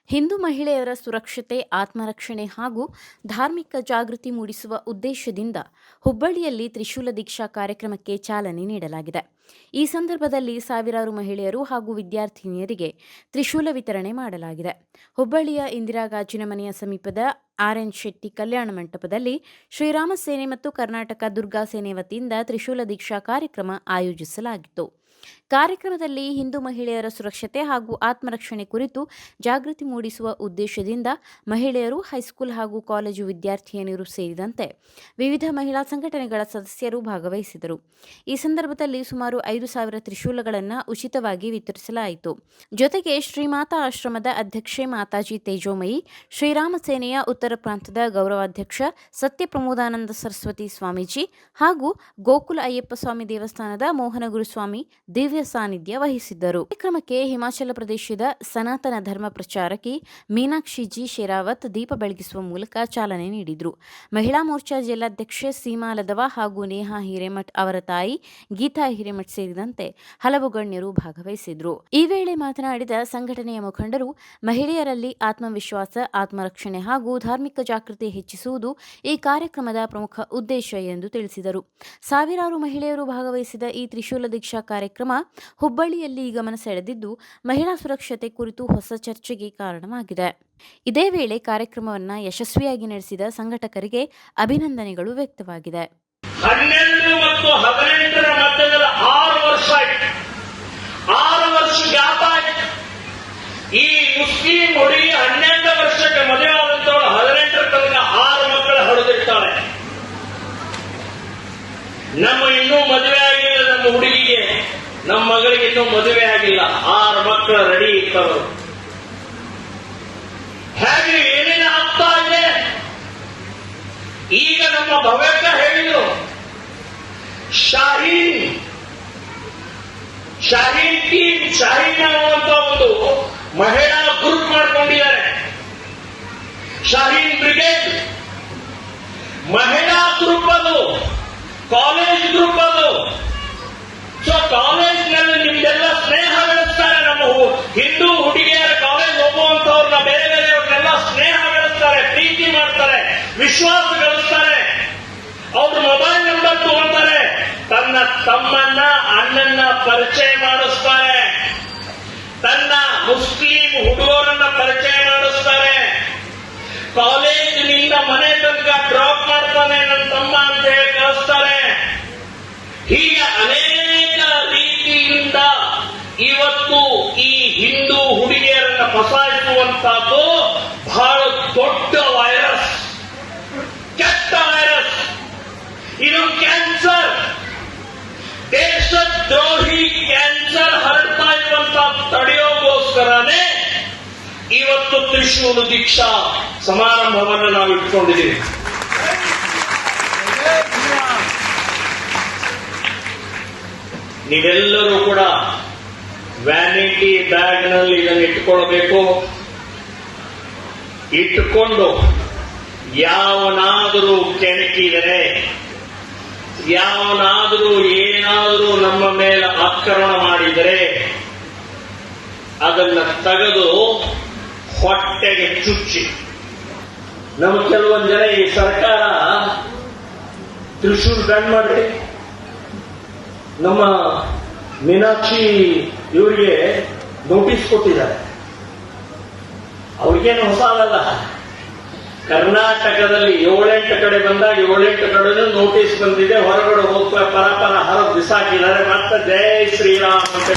ಹಿಂದೂ ಮಹಿಳೆಯರ ಸುರಕ್ಷತೆ, ಆತ್ಮರಕ್ಷಣೆ ಹಾಗೂ ಧಾರ್ಮಿಕ ಜಾಗೃತಿ ಮೂಡಿಸುವ ಉದ್ದೇಶದಿಂದ ಹುಬ್ಬಳ್ಳಿಯಲ್ಲಿ ತ್ರಿಶೂಲ ದೀಕ್ಷಾ ಕಾರ್ಯಕ್ರಮಕ್ಕೆ ಚಾಲನೆ ನೀಡಲಾಗಿದೆ. ಈ ಸಂದರ್ಭದಲ್ಲಿ ಸಾವಿರಾರು ಮಹಿಳೆಯರು ಹಾಗೂ ವಿದ್ಯಾರ್ಥಿನಿಯರಿಗೆ ತ್ರಿಶೂಲ ವಿತರಣೆ ಮಾಡಲಾಗಿದೆ. ಹುಬ್ಬಳ್ಳಿಯ ಇಂದಿರಾ ಗಾಜಿನ ಮನೆಯ ಸಮೀಪದ ಆರ್.ಎನ್. ಶೆಟ್ಟಿ ಕಲ್ಯಾಣ ಮಂಟಪದಲ್ಲಿ ಶ್ರೀರಾಮ ಸೇನೆ ಮತ್ತು ಕರ್ನಾಟಕ ದುರ್ಗಾ ಸೇನೆ ವತಿಯಿಂದ ತ್ರಿಶೂಲ ದೀಕ್ಷಾ ಕಾರ್ಯಕ್ರಮ ಆಯೋಜಿಸಲಾಗಿತ್ತು. ಕಾರ್ಯಕ್ರಮದಲ್ಲಿ ಹಿಂದೂ ಮಹಿಳೆಯರ ಸುರಕ್ಷತೆ ಹಾಗೂ ಆತ್ಮರಕ್ಷಣೆ ಕುರಿತು ಜಾಗೃತಿ ಮೂಡಿಸುವ ಉದ್ದೇಶದಿಂದ ಮಹಿಳೆಯರು, ಹೈಸ್ಕೂಲ್ ಹಾಗೂ ಕಾಲೇಜು ವಿದ್ಯಾರ್ಥಿನಿಯರು ಸೇರಿದಂತೆ ವಿವಿಧ ಮಹಿಳಾ ಸಂಘಟನೆಗಳ ಸದಸ್ಯರು ಭಾಗವಹಿಸಿದರು. ಈ ಸಂದರ್ಭದಲ್ಲಿ ಸುಮಾರು 5,000 ತ್ರಿಶೂಲಗಳನ್ನು ಉಚಿತವಾಗಿ ವಿತರಿಸಲಾಯಿತು. ಜೊತೆಗೆ ಶ್ರೀಮಾತಾ ಆಶ್ರಮದ ಅಧ್ಯಕ್ಷೆ ಮಾತಾಜಿ ತೇಜೋಮಯಿ, ಶ್ರೀರಾಮ ಸೇನೆಯ ಉತ್ತರ ಪ್ರಾಂತದ ಗೌರವಾಧ್ಯಕ್ಷ ಸತ್ಯಪ್ರಮೋದಾನಂದ ಸರಸ್ವತಿ ಸ್ವಾಮೀಜಿ ಹಾಗೂ ಗೋಕುಲ ಅಯ್ಯಪ್ಪ ಸ್ವಾಮಿ ದೇವಸ್ಥಾನದ ಮೋಹನಗುರು ಸ್ವಾಮಿ ದಿವ್ಯ ಸಾನ್ನಿಧ್ಯ ವಹಿಸಿದ್ದರು. ಕಾರ್ಯಕ್ರಮಕ್ಕೆ ಹಿಮಾಚಲ ಪ್ರದೇಶದ ಸನಾತನ ಧರ್ಮ ಪ್ರಚಾರಕಿ ಮೀನಾಕ್ಷಿ ಜಿ ಶೇರಾವತ್ ದೀಪ ಬೆಳಗಿಸುವ ಮೂಲಕ ಚಾಲನೆ ನೀಡಿದರು. ಮಹಿಳಾ ಮೋರ್ಚಾ ಜಿಲ್ಲಾಧ್ಯಕ್ಷೆ ಸೀಮಾ ಲದವಾ ಹಾಗೂ ನೇಹಾ ಹಿರೇಮಠ್ ಅವರ ತಾಯಿ ಗೀತಾ ಹಿರೇಮಠ್ ಸೇರಿದಂತೆ ಹಲವು ಗಣ್ಯರು ಭಾಗವಹಿಸಿದ್ರು. ಈ ವೇಳೆ ಮಾತನಾಡಿದ ಸಂಘಟನೆಯ ಮುಖಂಡರು, ಮಹಿಳೆಯರಲ್ಲಿ ಆತ್ಮವಿಶ್ವಾಸ, ಆತ್ಮರಕ್ಷಣೆ ಹಾಗೂ ಧಾರ್ಮಿಕ ಜಾಗೃತಿ ಹೆಚ್ಚಿಸುವುದು ಈ ಕಾರ್ಯಕ್ರಮದ ಪ್ರಮುಖ ಉದ್ದೇಶ ಎಂದು ತಿಳಿಸಿದರು. ಸಾವಿರಾರು ಮಹಿಳೆಯರು ಭಾಗವಹಿಸಿದ ಈ ತ್ರಿಶೂಲ ದೀಕ್ಷಾ ಕಾರ್ಯಕ್ರಮ ಹುಬ್ಬಳ್ಳಿಯಲ್ಲಿ ಗಮನ ಸೆಳೆದಿದ್ದು, ಮಹಿಳಾ ಸುರಕ್ಷತೆ ಕುರಿತು ಹೊಸ ಚರ್ಚೆಗೆ ಕಾರಣವಾಗಿದೆ. ಇದೇ ವೇಳೆ ಕಾರ್ಯಕ್ರಮವನ್ನು ಯಶಸ್ವಿಯಾಗಿ ನಡೆಸಿದ ಸಂಘಟಕರಿಗೆ ಅಭಿನಂದನೆಗಳು ವ್ಯಕ್ತವಾಗಿದೆ. 12 ಮತ್ತು 18ರ ಮಧ್ಯದಲ್ಲಿ 6 ವರ್ಷ ಆಯ್ತು. 6 ವರ್ಷ ಗ್ಯಾಪ್ ಆಯ್ತು. ಈ ಮುಸ್ಲಿಂ ಹುಡುಗಿ 12 ವರ್ಷಕ್ಕೆ ಮದುವೆ ಆದಂತವಳು 18ರ ತನಕ 6 ಮಕ್ಕಳ ಹೊಡೆದಿರ್ತಾಳೆ. ನಮ್ಮ ಇನ್ನೂ ಮದುವೆ ಆಗಿಲ್ಲ, ನಮ್ಮ ಹುಡುಗಿಗೆ, ನಮ್ಮ ಮಗಳಿಗೆ ಇನ್ನೂ ಮದುವೆ ಆಗಿಲ್ಲ, 6 ಮಕ್ಕಳ ರೆಡಿ ಇರ್ತವರು. ಹೇಗೆ ಏನೇನು ಆಗ್ತಾ ಇದೆ? ಈಗ ನಮ್ಮ ಭವ್ಯಕ್ಕ ಹೇಳಿದ್ರು, ಶಾಹೀನ್ ಟೀಮ್, ಶಾಹೀನ್ ಅನ್ನುವಂತ ಒಂದು ಮಹಿಳಾ ಗ್ರೂಪ್ ಮಾಡ್ಕೊಂಡಿದ್ದಾರೆ. ಶಾಹೀನ್ ಬ್ರಿಗೇಡ್ ಮಹಿಳಾ ಗ್ರೂಪ್, ಅದು ಕಾಲೇಜ್ ಗ್ರೂಪ್. ಅದು ಸೊ ಕಾಲೇಜ್ನಲ್ಲಿ ನಿಮ್ದೆಲ್ಲ ಸ್ನೇಹ ಬೆಳೆಸ್ತಾರೆ. ನಮ್ಮ ಹಿಂದೂ ಹುಡುಗಿಯರ ಕಾಲೇಜ್ ಹೋಗುವಂತವ್ರನ್ನ, ಬೇರೆ ಬೇರೆಯವ್ರನ್ನೆಲ್ಲ ಸ್ನೇಹ ಬೆಳೆಸ್ತಾರೆ, ಪ್ರೀತಿ ಮಾಡ್ತಾರೆ, ವಿಶ್ವಾಸ ಗಳಿಸ್ತಾರೆ. ಅವ್ರ ಮೊಬೈಲ್ ನಂಬರ್ ತಗೊಂತಾರೆ, ತನ್ನ ತಮ್ಮನ್ನ, ಅಣ್ಣನ್ನ ಪರಿಚಯ ಮಾಡಿಸ್ತಾರೆ, ತನ್ನ ಮುಸ್ಲಿಂ ಹುಡುಗರನ್ನ ಪರಿಚಯ ಮಾಡಿಸ್ತಾರೆ, ಕಾಲೇಜಿನಿಂದ ಮನೆ ತನಕ ಡ್ರಾಪ್ ಮಾಡ್ತಾನೆ ನನ್ನ ತಮ್ಮ ಅಂತ ಹೇಳಿ ಕಳಿಸ್ತಾರೆ. ಹೀಗೆ ಅನೇಕ ರೀತಿಯಿಂದ ಇವತ್ತು ಈ ಹಿಂದೂ ಹುಡುಗಿಯರನ್ನ ಫಸಾಯಿಸುವಂತಹದ್ದು ಬಹಳ ದೊಡ್ಡ ವೈರಸ್, ಕೆಟ್ಟ ವೈರಸ್. ಇದು ಕ್ಯಾನ್ಸರ್, ದೇಶದ್ರೋಹಿ ಕ್ಯಾನ್ಸರ್ ಹರಡ್ತಾ ಇರುವಂತ ತಡೆಯೋಗೋಸ್ಕರನೇ ಇವತ್ತು ತ್ರಿಶೂಲ ದೀಕ್ಷಾ ಸಮಾರಂಭವನ್ನು ನಾವು ಇಟ್ಕೊಂಡಿದ್ದೀವಿ. ನೀವೆಲ್ಲರೂ ಕೂಡ ವ್ಯಾನಿಟಿ ಬ್ಯಾಗ್ನಲ್ಲಿ ಇದನ್ನು ಇಟ್ಟುಕೊಳ್ಬೇಕು. ಇಟ್ಟುಕೊಂಡು ಯಾವನಾದರೂ ಕೆಣಕಿದರೆ, ಯಾವನಾದರೂ ಏನಾದರೂ ನಮ್ಮ ಮೇಲೆ ಆಕ್ರಮಣ ಮಾಡಿದರೆ ಅದನ್ನ ತೆಗೆದು ಹೊಟ್ಟೆಗೆ ಚುಚ್ಚಿ. ನಮ್ಮ ಕೆಲವೊಂದು ಜನ ಈ ಸರ್ಕಾರ ತ್ರಿಶೂಲ್ ಬ್ಯಾನ್ ಮಾಡ್ರಿ, ನಮ್ಮ ಮೀನಾಕ್ಷಿ ಇವರಿಗೆ ನೋಟಿಸ್ ಕೊಟ್ಟಿದ್ದಾರೆ. ಅವ್ರಿಗೇನು ಹೊಸದಲ್ಲ. ಕರ್ನಾಟಕದಲ್ಲಿ 7-8 ಕಡೆ ಬಂದಾಗ 7-8 ಕಡೆ ನೋಟಿಸ್ ಬಂದಿದೆ. ಹೊರಗಡೆ ಹೋಗ್ತಾ ಪರಪರ ಹರಿದು ಬಿಸಾಕಿದ್ದಾರೆ. ಮತ್ತೆ ಜೈ ಶ್ರೀರಾಮ್ ಅಂತ